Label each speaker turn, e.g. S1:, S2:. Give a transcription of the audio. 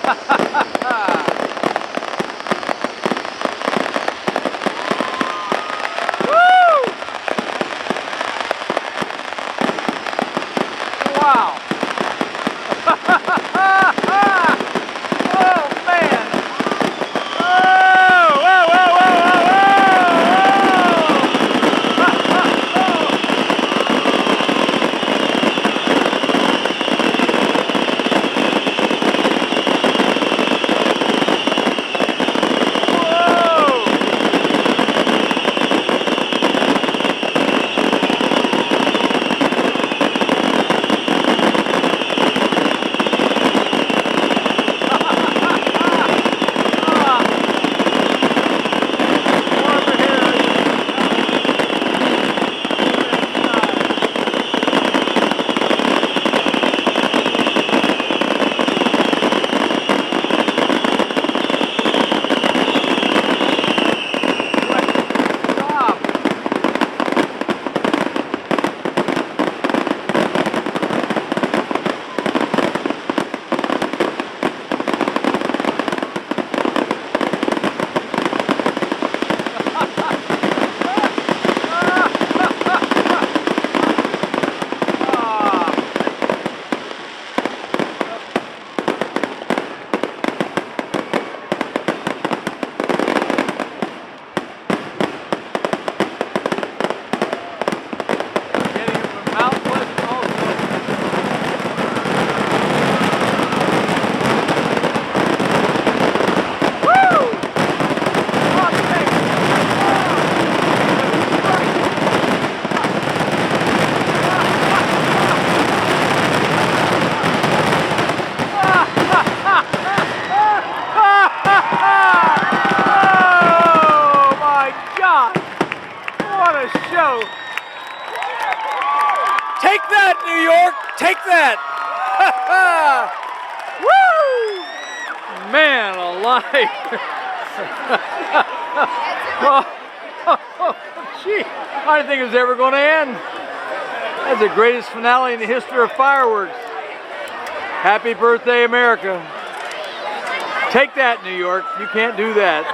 S1: Wow. Oh, man. Oh, whoa, whoa, whoa, what a show! Take that, New York! Take that! Woo! Man alive! Oh, gee, I didn't think it was ever going to end. That's the greatest finale in the history of fireworks. Happy birthday, America. Take that, New York. You can't do that.